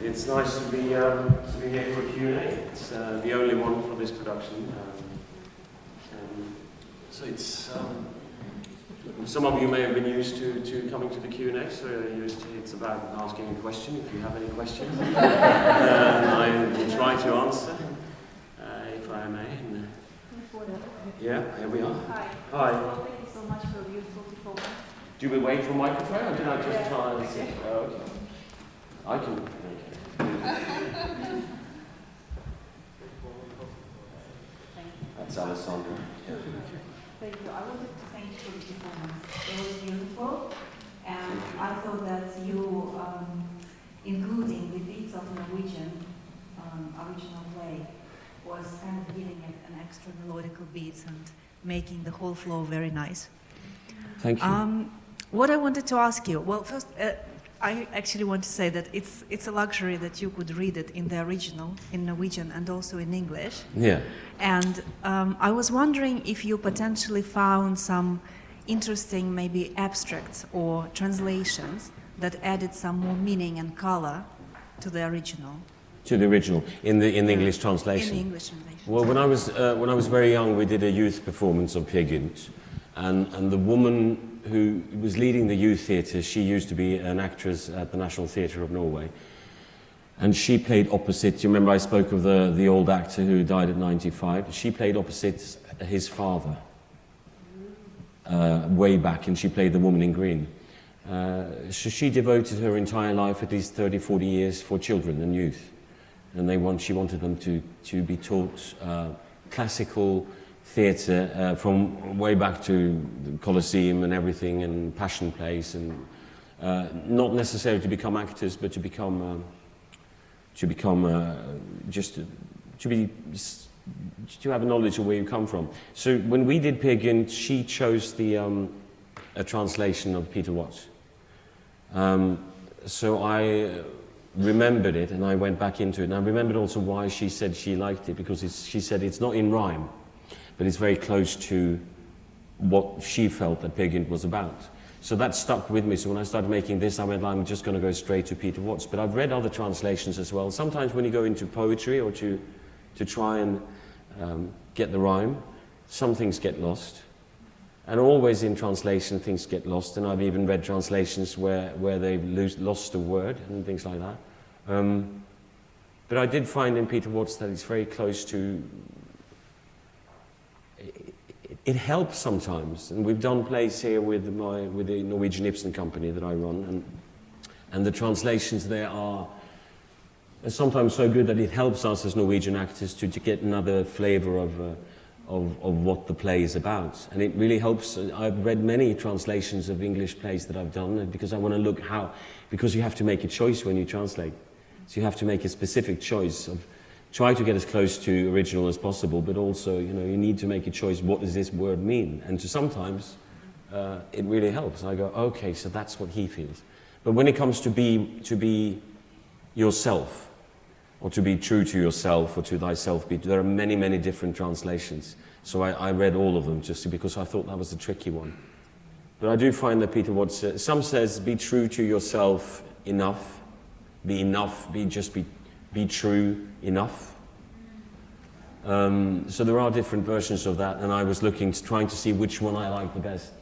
It's nice to be here for Q&A. It's the only one for this production. So it's some of you may have been used to coming to the Q&A, so it's about asking a question if you have any questions. I will try to answer if I may. Yeah, here we are. Hi. Hi. Thank you so much for a beautiful performance. Do we wait for a microphone, or did I just try and sit? Oh, okay. I can make it. That's Alessandra. Thank you. I wanted to thank you for the performance. It was beautiful, and I thought that you including the beats of Norwegian original play was kind of giving it an extra melodical beats and making the whole flow very nice. Thank you. What I wanted to ask you, well, first, I actually want to say that it's a luxury that you could read it in the original, in Norwegian and also in English. Yeah. And I was wondering if you potentially found some interesting, maybe abstracts or translations that added some more meaning and color to the original. To the original, in the English translation. In the English translation. Well, when I was very young, we did a youth performance of Peer Gynt, and the woman who was leading the youth theatre, she used to be an actress at the National Theatre of Norway, and she played opposite. You remember I spoke of the old actor who died at 95. She played opposite his father way back, and she played the woman in green. So she devoted her entire life, at least 30, 40 years, for children and youth. And she wanted them to be taught classical theatre from way back to the Colosseum and everything, and passion plays, and not necessarily to become actors, but to have a knowledge of where you come from. So when we did Peer Gynt, she chose a translation of Peter Watts. So I remembered it, and I went back into it, and I remembered also why she said she liked it, because she said it's not in rhyme, but it's very close to what she felt that Peer Gynt was about. So that stuck with me. So when I started making this, I went, I'm just going to go straight to Peter Watts. But I've read other translations as well. Sometimes when you go into poetry or to try and get the rhyme, some things get lost. And always in translation, things get lost. And I've even read translations where they've lost a word and things like that. But I did find in Peter Watts that it's very close to... It helps sometimes, and we've done plays here with the Norwegian Ibsen company that I run, and the translations there are sometimes so good that it helps us as Norwegian actors to get another flavour of what the play is about, and it really helps. I've read many translations of English plays that I've done because I want to look because you have to make a choice when you translate, so you have to make a specific choice of. Try to get as close to original as possible, but also, you need to make a choice. What does this word mean? And sometimes it really helps. I go, okay, so that's what he feels. But when it comes to be yourself, or to be true to yourself, or to thyself be, there are many, many different translations. So I read all of them just because I thought that was a tricky one. But I do find that Peter Watts, some says, be true to yourself enough, be true enough. So there are different versions of that, and I was trying to see which one I like the best.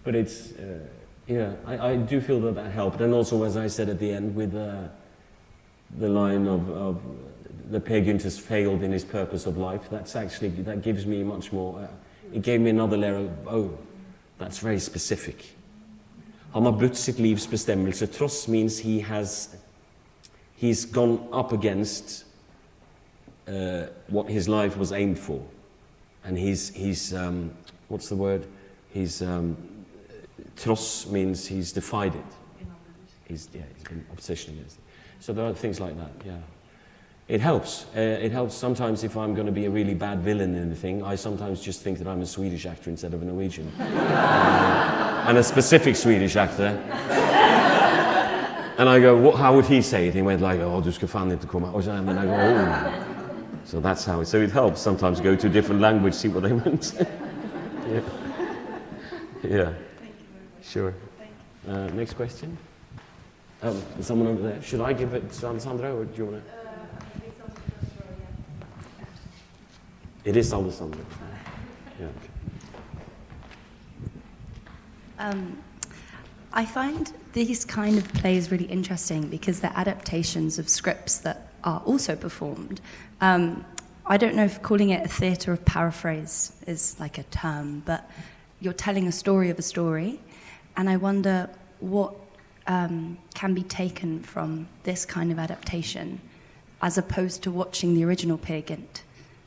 But it's, I do feel that helped. And also, as I said at the end, with the line of the Peer Gynt has failed in his purpose of life, that gives me much more, it gave me another layer of, that's very specific. Han har brutt sitt livs bestemmelse. Tross means he's gone up against what his life was aimed for, and he's what's the word? Tross means he's defied it. He's been opposition against it. So there are things like that. Yeah, it helps. It helps sometimes if I'm going to be a really bad villain in anything. I sometimes just think that I'm a Swedish actor instead of a Norwegian, and a specific Swedish actor. And I go, how would he say it? He went like, du ska fan inte komma. And then I go, oh. So that's how so it helps sometimes go to a different language, see what they meant. Yeah. Yeah. Thank you very much. Sure. Next question. Someone over there. Should I give it to Alessandro, or do you want to? It is Alessandro. Yeah. Okay. I find these kind of plays really interesting because they're adaptations of scripts that are also performed. I don't know if calling it a theatre of paraphrase is like a term, but you're telling a story of a story, and I wonder what can be taken from this kind of adaptation as opposed to watching the original Peer Gynt,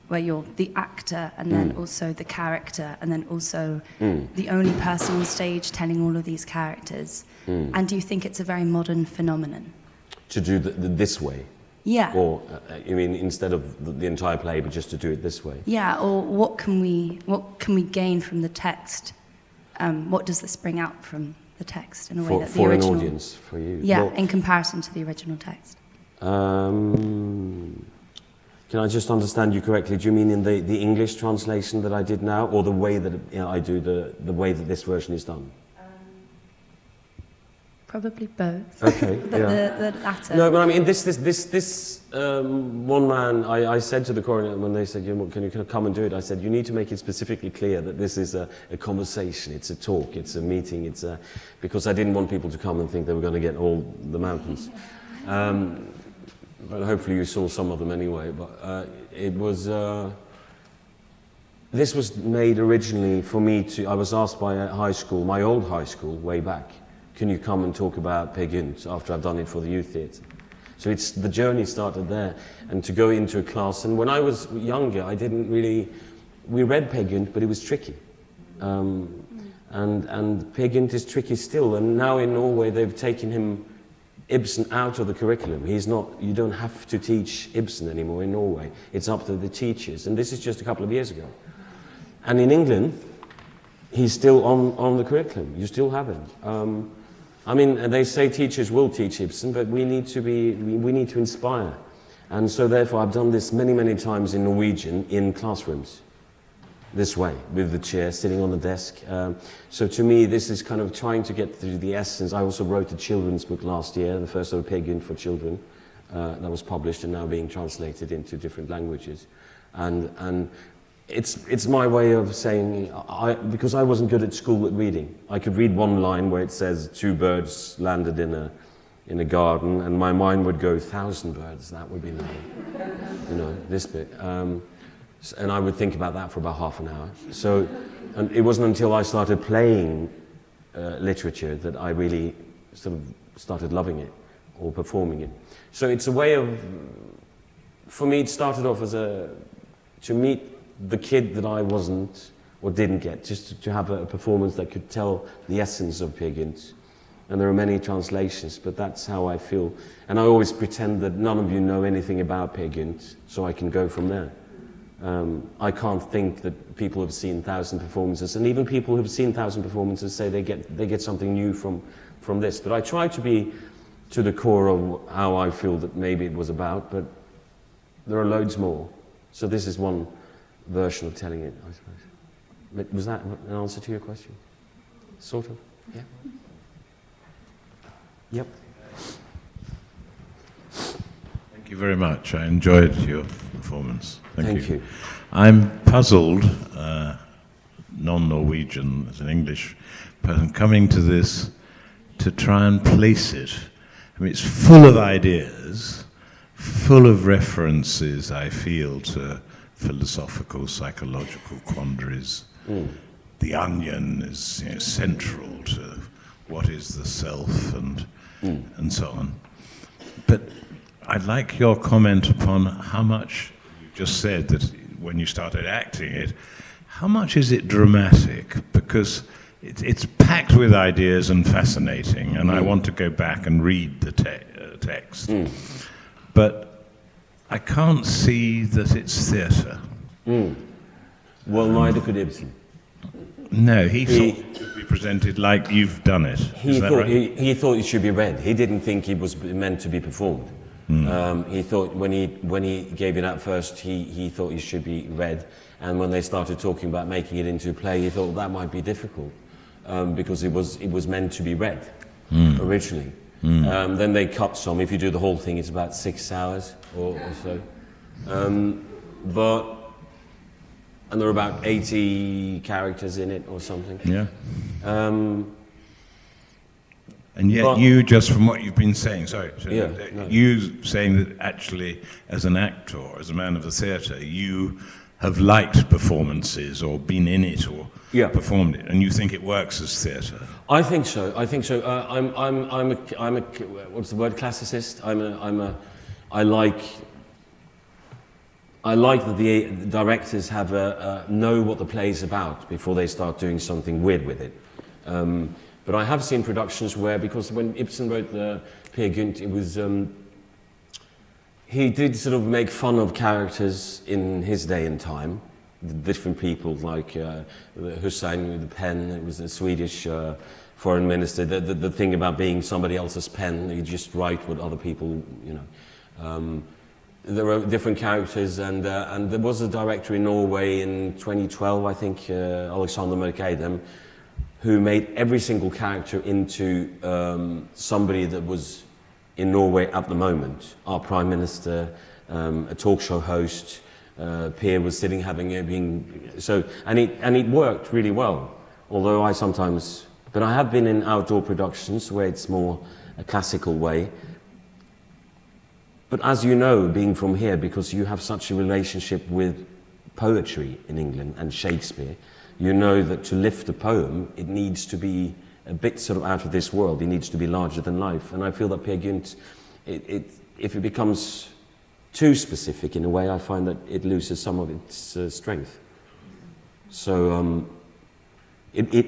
where you're the actor and then also the character and then also the only person on stage telling all of these characters. And do you think it's a very modern phenomenon? To do this way? Yeah. Or, you mean, instead of the entire play, but just to do it this way? Yeah, or what can we gain from the text? What does this bring out from the text in a way that the original... For an audience, for you? Yeah, well, in comparison to the original text. Can I just understand you correctly? Do you mean in the English translation that I did now, or the way that I do the way that this version is done? Probably both. Okay. The latter. No, but I mean this one man. I said to the coroner when they said, "Can you come and do it?" I said, "You need to make it specifically clear that this is a conversation. It's a talk. It's a meeting. Because I didn't want people to come and think they were going to get all the mountains." But hopefully you saw some of them anyway. But it was. This was made originally for me to. I was asked by a high school, my old high school, way back. Can you come and talk about Peer Gynt after I've done it for the youth theatre? So the journey started there, and to go into a class. And when I was younger, I didn't really. We read Peer Gynt, but it was tricky. And Peer Gynt is tricky still. And now in Norway, they've taken Ibsen out of the curriculum. He's not. You don't have to teach Ibsen anymore in Norway. It's up to the teachers. And this is just a couple of years ago. And in England, he's still on the curriculum. You still have him. I mean, they say teachers will teach Ibsen, but we need to inspire. And so therefore I've done this many, many times in Norwegian in classrooms, this way, with the chair sitting on the desk. So to me, this is kind of trying to get through the essence. I also wrote a children's book last year, the first of Peer Gynt for children, that was published and now being translated into different languages. And it's my way of saying, because I wasn't good at school at reading. I could read one line where it says 2 birds landed in a garden, and my mind would go 1,000 birds. That would be nice, this bit. And I would think about that for about half an hour. So, and it wasn't until I started playing literature that I really sort of started loving it or performing it. So it's a way of, for me, it started off as to meet the kid that I wasn't or didn't get, just to have a performance that could tell the essence of Peer Gynt. And there are many translations, but that's how I feel. And I always pretend that none of you know anything about Peer Gynt, so I can go from there. I can't think that people have seen 1,000 performances, and even people who've seen 1,000 performances say they get something new from this. But I try to be to the core of how I feel that maybe it was about, but there are loads more. So this is one version of telling it, I suppose. But was that an answer to your question? Sort of? Yeah? Yep. Thank you very much. I enjoyed your performance. Thank you. I'm puzzled, non-Norwegian, as an English person, coming to this to try and place it. I mean, it's full of ideas, full of references, I feel, to philosophical, psychological quandaries. The onion is central to what is the self and so on. But I'd like your comment upon how much, you just said that when you started acting it, how much is it dramatic? Because it's packed with ideas and fascinating, and I want to go back and read the text. But I can't see that it's theatre. Well, neither could Ibsen. No, he thought it should be presented like you've done it. Is that right? He thought it should be read. He didn't think it was meant to be performed. He thought when he gave it out first, he thought it should be read. And when they started talking about making it into a play, he thought that might be difficult because it was meant to be read originally. Then they cut some. If you do the whole thing, it's about 6 hours or so. And there are about 80 characters in it or something. Yeah. And yet you, just from what you've been saying, you saying that actually as an actor, as a man of the theatre, you have liked performances or been in it or performed it, and you think it works as theatre? I think so. I'm a what's the word? Classicist. I like that the directors have know what the play's about before they start doing something weird with it. But I have seen productions where, because when Ibsen wrote the Peer Gynt, it was he did sort of make fun of characters in his day and time, the different people like Hussein with the pen. It was a Swedish foreign minister. The thing about being somebody else's pen, you just write what other people, you know. There were different characters, and there was a director in Norway in 2012, I think, Alexander Mørkheim, who made every single character into somebody that was in Norway at the moment. Our Prime Minister, a talk show host, Peer was sitting and it worked really well. Although but I have been in outdoor productions where it's more a classical way. But as you know, being from here, because you have such a relationship with poetry in England and Shakespeare, you know that to lift a poem, it needs to be a bit sort of out of this world. It needs to be larger than life. And I feel that Peer Gynt, if it becomes too specific in a way, I find that it loses some of its strength. So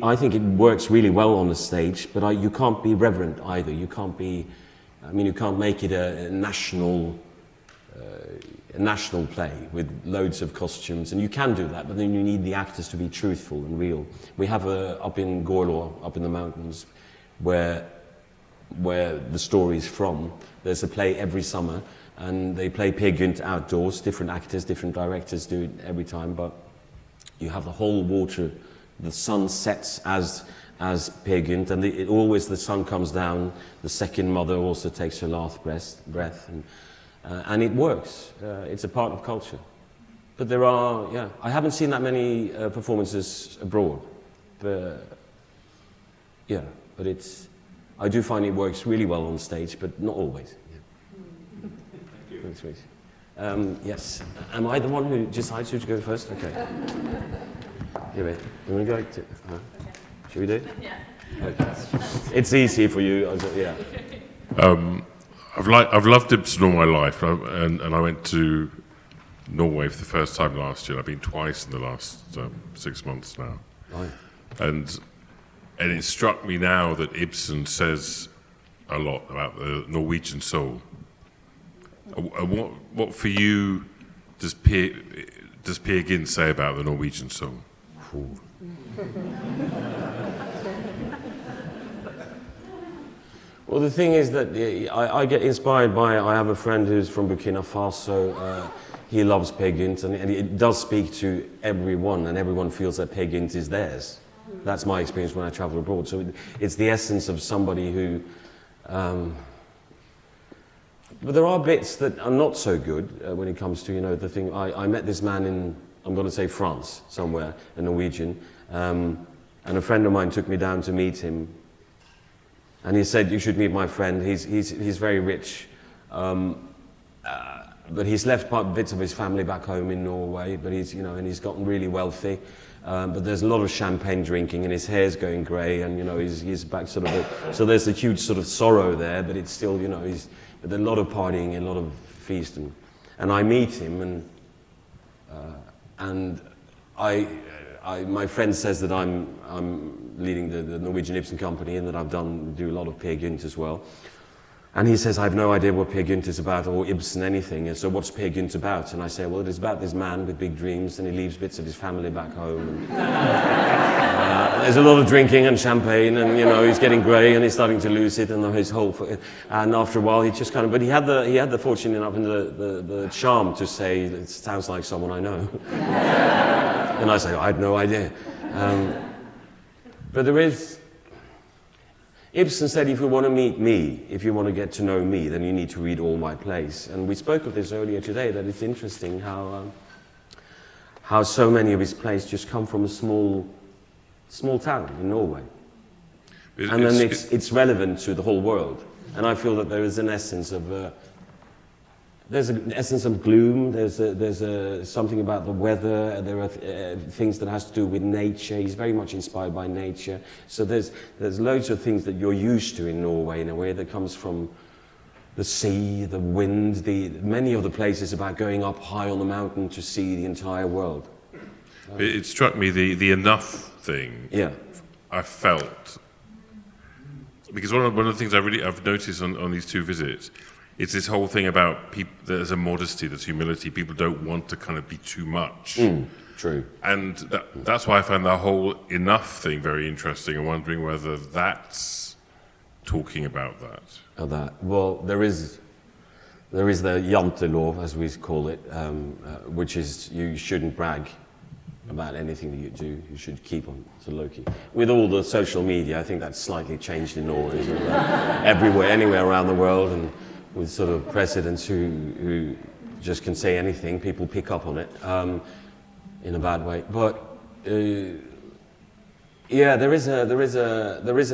I think it works really well on the stage, but you can't be reverent either. You can't be... you can't make it a national play with loads of costumes, and you can do that, but then you need the actors to be truthful and real. We have up in Gorlor, up in the mountains, where the story's from. There's a play every summer, and they play Peer Gynt outdoors. Different actors, different directors do it every time, but you have the whole water. The sun sets as Peer Gynt, and always the sun comes down. The second mother also takes her last breath, and it works. It's a part of culture. But there are, I haven't seen that many performances abroad. But I do find it works really well on stage, but not always. Thank you. Yes. Am I the one who decides who to go first? Okay. You want to go? Should we do it? Yeah. Okay. It's easy for you. Yeah. I've loved Ibsen all my life, and I went to Norway for the first time last year. I've been twice in the last 6 months now. Right. And it struck me now that Ibsen says a lot about the Norwegian soul. What for you does Peer Gynt say about the Norwegian soul? Well, the thing is that I get inspired by... I have a friend who's from Burkina Faso. He loves Peer Gynt, and it does speak to everyone, and everyone feels that Peer Gynt is theirs. That's my experience when I travel abroad. So it's the essence of somebody who... but there are bits that are not so good when it comes to, the thing... I met this man in, I'm going to say France, somewhere, a Norwegian, and a friend of mine took me down to meet him. And he said, "You should meet my friend. He's very rich, but he's left bits of his family back home in Norway. But and he's gotten really wealthy. But there's a lot of champagne drinking, and his hair's going grey, and he's back sort of. So there's a huge sort of sorrow there, but it's still but there's a lot of partying, a lot of feasting. And I meet him, and my friend says that I'm leading the Norwegian Ibsen company, and that do a lot of Peer Gynt as well. And he says, "I have no idea what Peer Gynt is about, or Ibsen anything. And so what's Peer Gynt about?" And I say, "Well, it is about this man with big dreams, and he leaves bits of his family back home. And, there's a lot of drinking and champagne, and he's getting grey, and he's starting to lose it, and his whole. And after a while, he just kind of. But he had the fortune enough and the charm to say, it sounds like someone I know." And I say, "I had no idea." But there is. Ibsen said, if you want to meet me, if you want to get to know me, then you need to read all my plays. And we spoke of this earlier today, that it's interesting how so many of his plays just come from a small town in Norway. And then it's relevant to the whole world. And I feel that there is an essence of gloom. There's something about the weather. There are things that has to do with nature. He's very much inspired by nature. So there's loads of things that you're used to in Norway in a way that comes from the sea, the wind. Many of the places about going up high on the mountain to see the entire world. It struck me the enough thing. Yeah. I felt, because one of the things I've noticed on these two visits, it's this whole thing about people. There's a modesty, there's humility. People don't want to kind of be too much. True. And that's why I found the whole enough thing very interesting, and wondering whether that's talking about that. Well, there is the Jante law, as we call it, which is you shouldn't brag about anything that you do. You should keep on to low-key. With all the social media, I think that's slightly changed in Norway, isn't it? Everywhere, anywhere around the world, and with sort of presidents who just can say anything, people pick up on it in a bad way. But yeah, there is a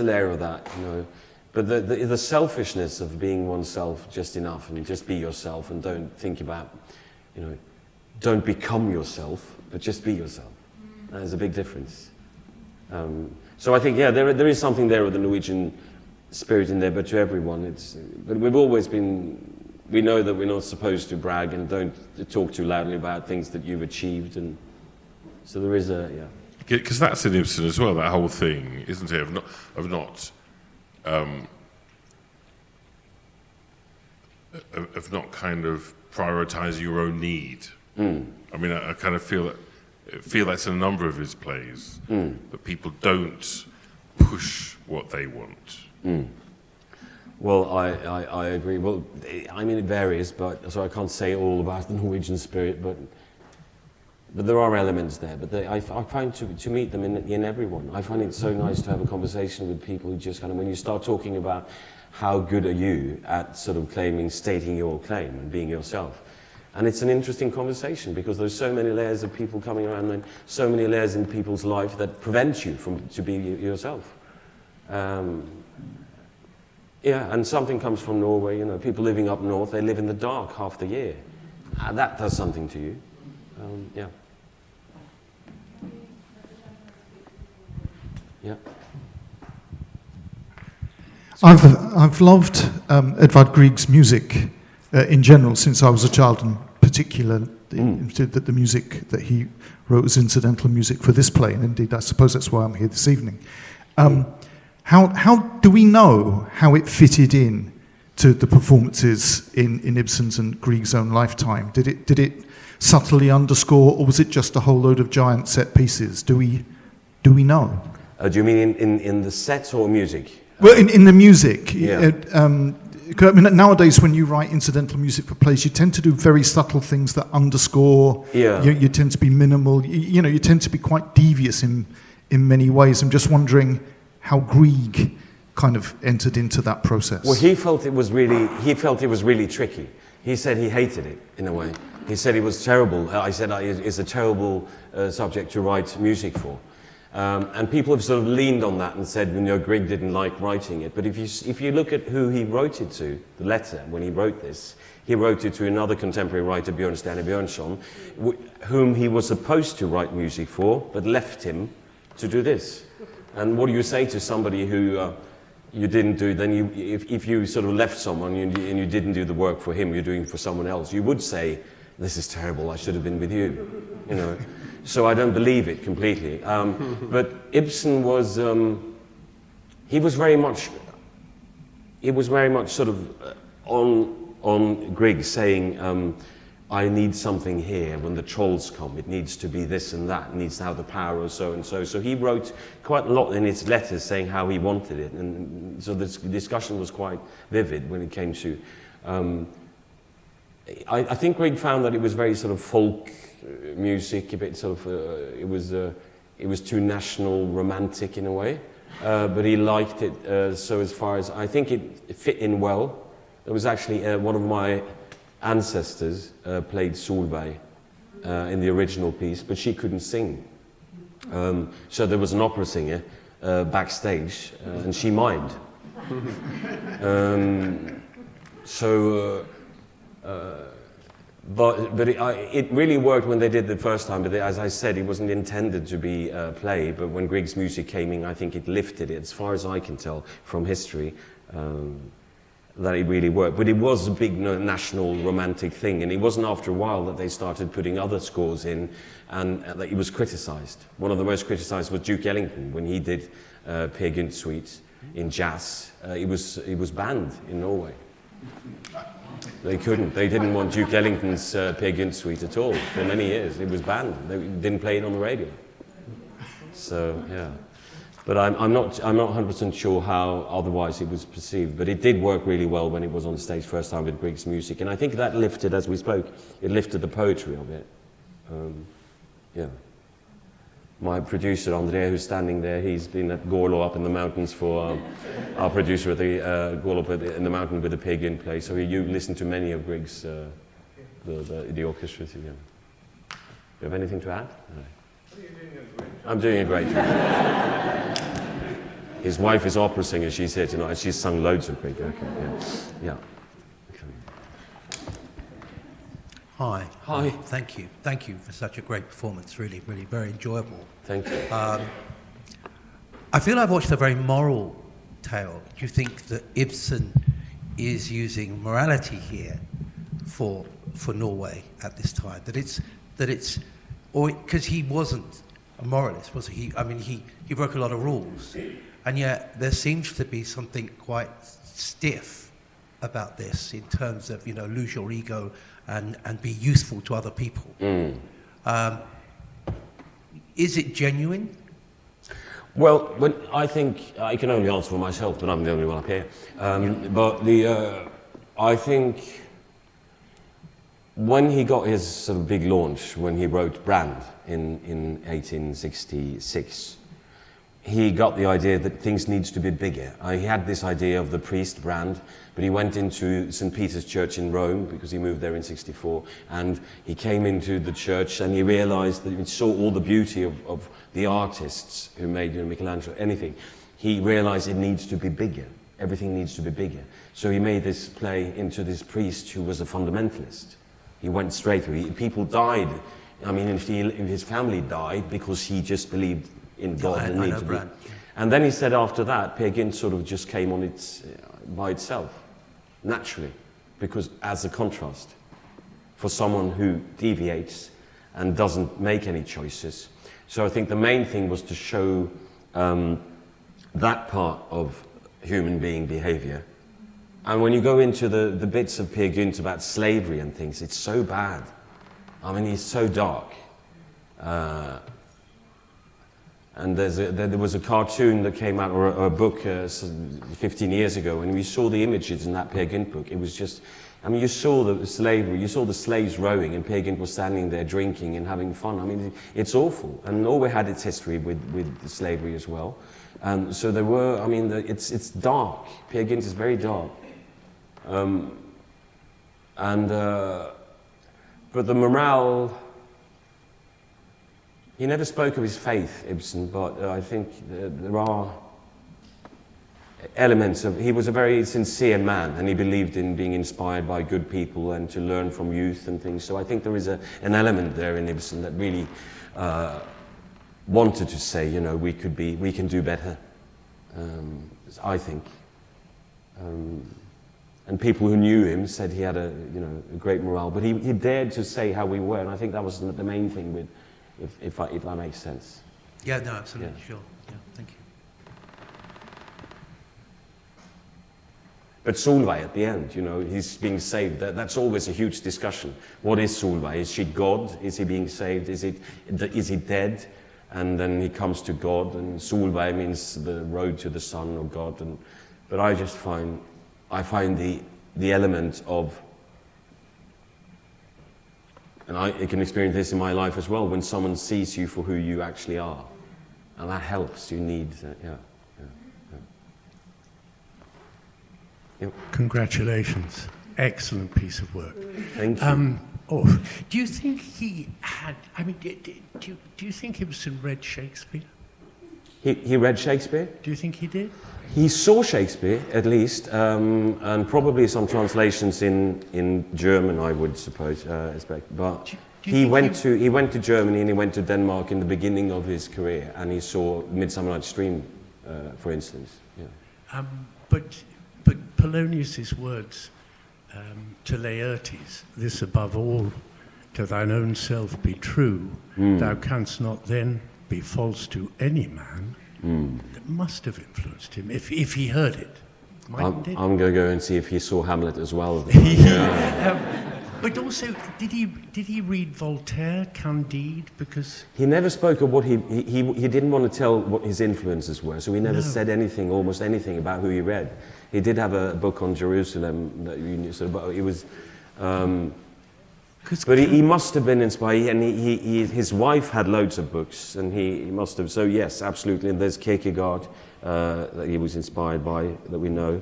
layer of that, you know. But the selfishness of being oneself just enough, and just be yourself, and don't think about, you know, don't become yourself, but just be yourself. There's a big difference. So I think, yeah, there is something there with the Norwegian spirit in there, but to everyone, but we've always been, we know that we're not supposed to brag and don't talk too loudly about things that you've achieved, and so there is yeah. Because that's in Ibsen as well, that whole thing, isn't it, of not kind of prioritising your own need. I mean, I kind of feel that's in a number of his plays, that people don't push what they want. Well, I agree. Well, I mean, it varies, but so I can't say all about the Norwegian spirit, but there are elements there. But I find to meet them in everyone. I find it so nice to have a conversation with people who just kind of, when you start talking about how good are you at sort of stating your claim and being yourself. And it's an interesting conversation because there's so many layers of people coming around and so many layers in people's life that prevent you from to be yourself. Yeah, and something comes from Norway, you know, people living up north, they live in the dark half the year. That does something to you. Yeah. Yeah. I've loved Edvard Grieg's music in general since I was a child, and particularly the music that he wrote as incidental music for this play, and indeed I suppose that's why I'm here this evening. How do we know how it fitted in to the performances in Ibsen's and Grieg's own lifetime? Did it subtly underscore, or was it just a whole load of giant set pieces? Do we know? Do you mean in the set or music? Well, in the music. Yeah. I mean, nowadays when you write incidental music for plays, you tend to do very subtle things that underscore. Yeah. You tend to be minimal. You tend to be quite devious in many ways. I'm just wondering how Grieg kind of entered into that process. Well, he felt it was really tricky. He said he hated it in a way. He said it was terrible. I said it's a terrible subject to write music for. And people have sort of leaned on that and said, Grieg didn't like writing it. But if you look at who he wrote it to, the letter, when he wrote this, he wrote it to another contemporary writer, Bjørn Stjerne Bjørnson, whom he was supposed to write music for, but left him to do this. And what do you say to somebody who you didn't do, then if you sort of left someone and you didn't do the work for him, you're doing it for someone else, you would say, this is terrible, I should have been with you, So I don't believe it completely. But Ibsen was, he was very much sort of on Grieg saying, I need something here when the trolls come. It needs to be this and that. It needs to have the power of so and so. So he wrote quite a lot in his letters saying how he wanted it. And so this discussion was quite vivid when it came to... I think Grieg found that it was very sort of folk music, a bit sort of... it was too national romantic in a way. but he liked it. So as far as I think it fit in well. It was actually one of my ancestors played Solveig in the original piece, but she couldn't sing. So there was an opera singer backstage, and she mimed. But it really worked when they did the first time. But as I said, it wasn't intended to be a play. But when Grieg's music came in, I think it lifted it, as far as I can tell from history, that it really worked. But it was a big national romantic thing, and it wasn't after a while that they started putting other scores in, and that it was criticised. One of the most criticised was Duke Ellington when he did Peer Gynt suites in jazz. It was banned in Norway. They couldn't. They didn't want Duke Ellington's Peer Gynt suite at all for many years. It was banned. They didn't play it on the radio. So yeah, but I'm not 100% sure how otherwise it was perceived. But it did work really well when it was on stage first time with Grieg's music, and I think that lifted, as we spoke, it lifted the poetry of it. Yeah. My producer, Andrea, who's standing there, he's been at Gorlo up in the mountains for our producer at the Gorlo in the mountain with the Peer Gynt play. So you listen to many of Grieg's, the orchestra. Yeah. Do you have anything to add? No. I'm doing a great job. His wife is opera singer. She's here tonight. She's sung loads of Grieg. Okay. Yeah. Hi. Hi. Thank you. Thank you for such a great performance. Really, really very enjoyable. Thank you. I feel I've watched a very moral tale. Do you think that Ibsen is using morality here for Norway at this time? That it's, or because he wasn't a moralist, was he? I mean, he broke a lot of rules, and yet there seems to be something quite stiff about this in terms of, you know, lose your ego and be useful to other people. Is it genuine? Well, I think I can only answer for myself, but I'm the only one up here. I think when he got his sort of big launch, when he wrote Brand in 1866, he got the idea that things needs to be bigger. He had this idea of the priest Brand, but he went into St. Peter's Church in Rome because he moved there in 64, and he came into the church and he realized that he saw all the beauty of the artists who made, you know, Michelangelo, anything. He realized it needs to be bigger. Everything needs to be bigger. So he made this play into this priest who was a fundamentalist. He went straight through. People died. I mean, if his family died because he just believed in God and need to be. And then he said after that, Peer Gynt sort of just came on by itself, naturally, because as a contrast for someone who deviates and doesn't make any choices. So I think the main thing was to show that part of human being behavior. And when you go into the bits of Peer Gynt about slavery and things, it's so bad. I mean, he's so dark. And there was a cartoon that came out, or a book 15 years ago, and we saw the images in that Peer Gynt book. It was just, I mean, you saw the slavery, you saw the slaves rowing, and Peer Gynt was standing there drinking and having fun. I mean, it's awful. And Norway had its history with slavery as well. So there were, I mean, it's dark. Peer Gynt is very dark. But the morale, he never spoke of his faith, Ibsen, but I think there are elements of, he was a very sincere man, and he believed in being inspired by good people and to learn from youth and things. So I think there is an element there in Ibsen that really wanted to say, you know, we can do better, I think. And people who knew him said he had a great morale, but he dared to say how we were, and I think that was the main thing with, if that makes sense. Yeah, no, absolutely, Yeah. sure. Yeah, thank you. But Solveig at the end, you know, he's being saved. That's always a huge discussion. What is Solveig? Is she God? Is he being saved? Is he dead? And then he comes to God, and Solveig means the road to the sun or God. But I just find the element of, and I can experience this in my life as well, when someone sees you for who you actually are, and that helps. You need, yeah. Yep. Congratulations. Excellent piece of work. Thank you. Do you think he had, I mean, do you think Ibsen read Shakespeare? He read Shakespeare. Do you think he did? He saw Shakespeare, at least, and probably some translations in German, I would suppose, expect. But Do you he think went to Germany and he went to Denmark in the beginning of his career, and he saw Midsummer Night's Dream, for instance. Yeah. But Polonius's words to Laertes, this above all, to thine own self be true, thou canst not then be false to any man, that must have influenced him, if he heard it. I'm going to go and see if he saw Hamlet as well. But also, did he read Voltaire, Candide? Because he never spoke of what he didn't want to tell what his influences were, so he never said anything, almost anything, about who he read. He did have a book on Jerusalem that you knew, but it was. But he must have been inspired, and his wife had loads of books, and he must have. So yes, absolutely. And there's Kierkegaard that he was inspired by, that we know.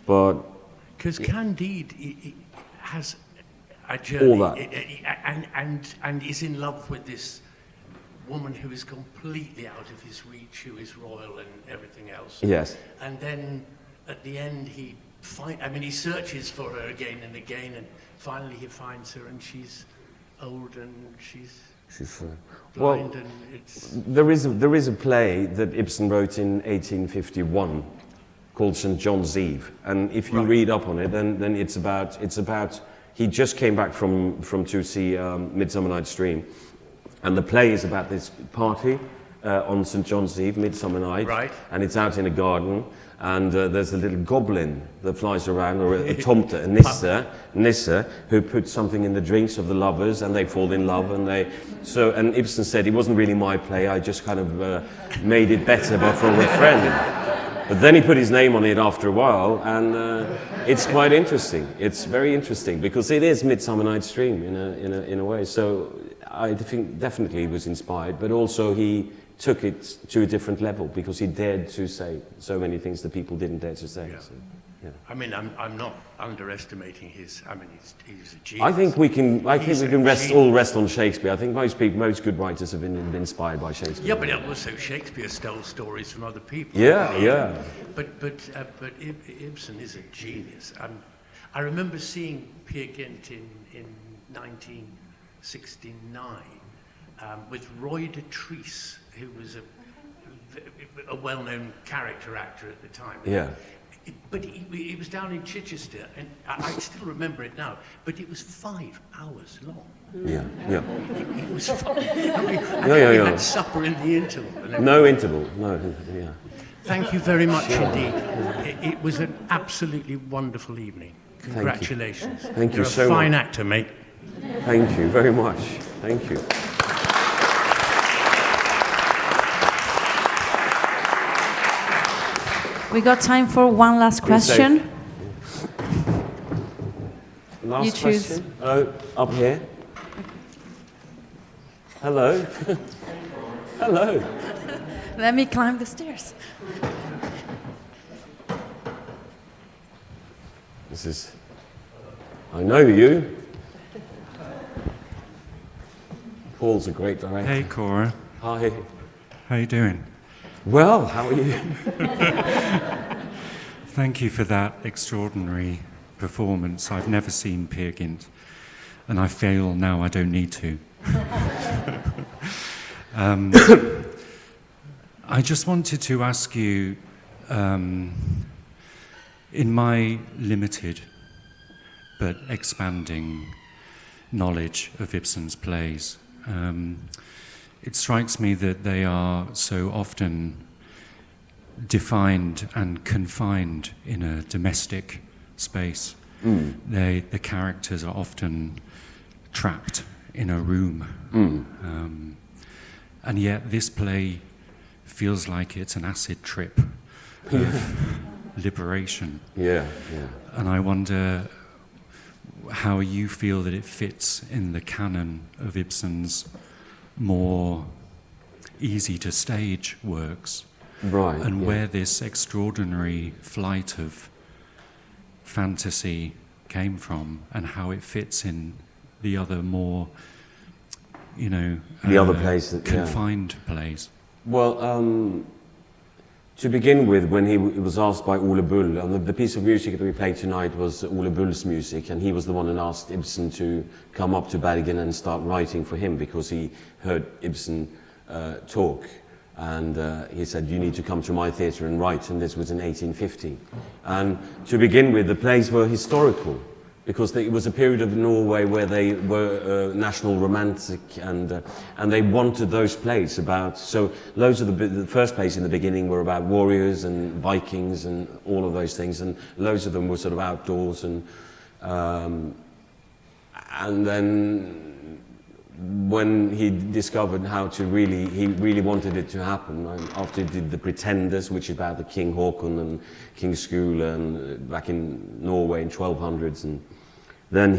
But because Candide has a journey, all that. and is in love with this woman who is completely out of his reach, who is royal and everything else. Yes. And then at the end he searches for her again and again, and finally he finds her, and she's old and she's blind, and it's... There is a play that Ibsen wrote in 1851 called St. John's Eve, and if you read up on it, then it's about he just came back from to see Midsummer Night's Dream, and the play is about this party on St. John's Eve, Midsummer Night, and it's out in a garden, and there's a little goblin that flies around, or a tomte, a nisse, who puts something in the drinks of the lovers, and they fall in love, and and Ibsen said, it wasn't really my play, I just kind of made it better, but for a friend. But then he put his name on it after a while, and it's quite interesting. It's very interesting, because it is Midsummer Night's Dream in a way. So I think definitely he was inspired, but also he took it to a different level, because he dared to say so many things that people didn't dare to say. Yeah. So, yeah. I mean, I'm not underestimating his. I mean, he's a genius. I think we can all rest on Shakespeare. I think most good writers have been inspired by Shakespeare. Yeah, but also Shakespeare stole stories from other people. Yeah. But Ibsen is a genius. I remember seeing Peer Gynt in 1969 with Roy de Treese, who was a well-known character actor at the time. Yeah. But it was down in Chichester, and I still remember it now, but it was 5 hours long. Yeah. It was fun. We had supper in the interval. No interval, no, yeah. Thank you very much indeed. It was an absolutely wonderful evening. Congratulations. Thank you so You're a fine much. actor, mate. Thank you very much. Thank you. We got time for one last question. Last You choose. question. Oh, up here. Hello. Hello. Let me climb the stairs. I know you. Paul's a great director. Hey, Kåre. Hi. How you doing? Well, how are you? Thank you for that extraordinary performance. I've never seen Peer Gynt, and I feel now I don't need to. I just wanted to ask you, in my limited but expanding knowledge of Ibsen's plays, it strikes me that they are so often defined and confined in a domestic space. The characters are often trapped in a room. And yet this play feels like it's an acid trip of liberation. Yeah. And I wonder how you feel that it fits in the canon of Ibsen's more easy-to-stage works. Right. And where this extraordinary flight of fantasy came from and how it fits in the other more, The other plays that- yeah. confined plays. Well, to begin with, when he was asked by Ole Bull, and the piece of music that we played tonight was Ole Bull's music, and he was the one that asked Ibsen to come up to Bergen and start writing for him because he heard Ibsen talk. And he said, you need to come to my theatre and write, and this was in 1850. And to begin with, the plays were historical, because it was a period of Norway where they were national romantic, and they wanted those plays about. So loads of the first plays in the beginning were about warriors and Vikings and all of those things, and loads of them were sort of outdoors, and then when he discovered how to he really wanted it to happen, after he did The Pretenders, which is about the King Haakon and King Skule and back in Norway in 1200s, and then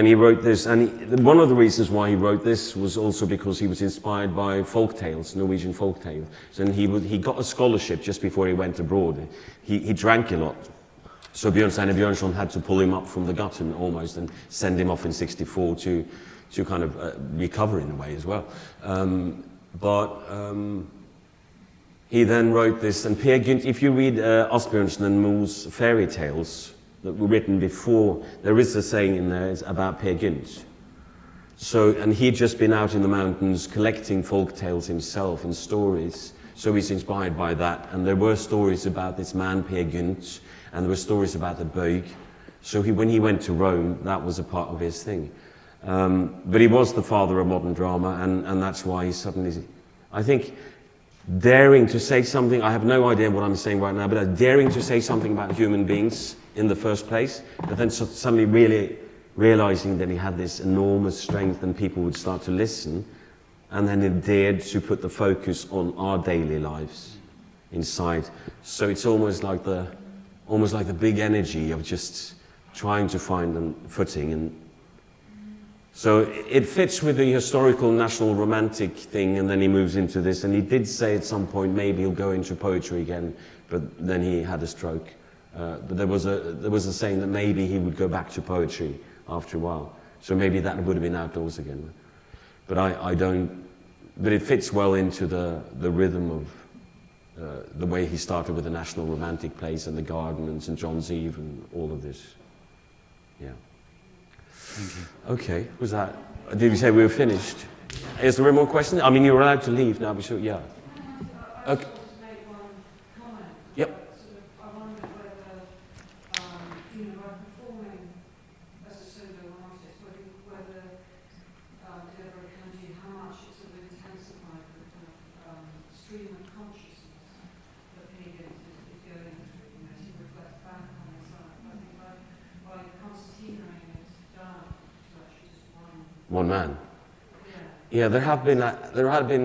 he wrote this, and one of the reasons why he wrote this was also because he was inspired by folk tales, Norwegian folk tales, and he got a scholarship just before he went abroad. He drank a lot. So Bjørnstjerne Bjørnson had to pull him up from the gutter almost and send him off in '64 to kind of recover in a way as well. He then wrote this, and Peer Gynt, if you read Asbjørnsen and Moe's fairy tales that were written before, there is a saying in there about Peer Gynt. So, and he'd just been out in the mountains collecting folk tales himself and stories, so he's inspired by that. And there were stories about this man, Peer Gynt, and there were stories about the Bøyg. So when he went to Rome, that was a part of his thing. But he was the father of modern drama, and that's why he suddenly, I think, daring to say something, I have no idea what I'm saying right now, but daring to say something about human beings in the first place, but then suddenly really realizing that he had this enormous strength and people would start to listen, and then he dared to put the focus on our daily lives inside. So it's almost like the big energy of just trying to find a footing. And so it fits with the historical national romantic thing, and then he moves into this, and he did say at some point maybe he'll go into poetry again, but then he had a stroke. But there was a saying that maybe he would go back to poetry after a while. So maybe that would have been outdoors again. But I don't, but it fits well into the rhythm of the way he started with the national romantic plays and the garden and St. John's Eve and all of this. Yeah. Thank you. Okay, was that, did we say we were finished? Is there more questions? I mean, you're allowed to leave now, but sure, yeah. Okay. Yep. One man. Yeah, there have been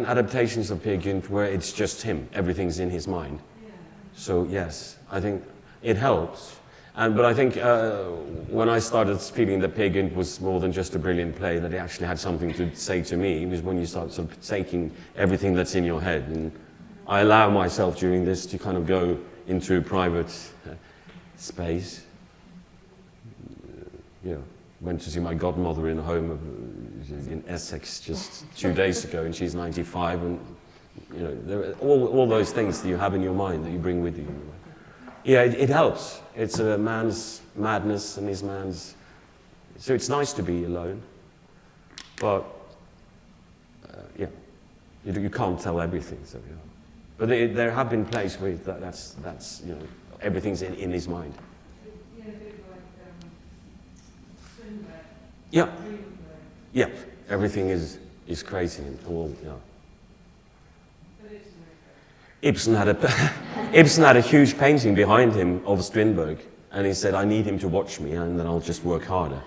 adaptations of Peer Gynt where it's just him. Everything's in his mind. So yes, I think it helps. But I think when I started feeling that Peer Gynt was more than just a brilliant play, that it actually had something to say to me, was when you start sort of taking everything that's in your head. And I allow myself during this to kind of go into a private space. Went to see my godmother in a home in Essex just 2 days ago, and she's 95, and there are all those things that you have in your mind that you bring with you. Yeah, it helps. It's a man's madness and his man's. So it's nice to be alone, but you can't tell everything. So but there have been plays where that's everything's in his mind. Yeah. Yeah. Everything is crazy and all. Yeah. Ibsen had a huge painting behind him of Strindberg, and he said, "I need him to watch me, and then I'll just work harder."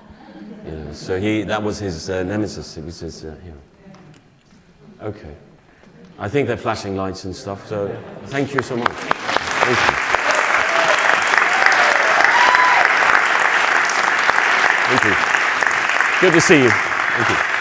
So that was his nemesis. It was his. Okay. I think they're flashing lights and stuff. So thank you so much. Thank you. Thank you. Good to see you. Thank you.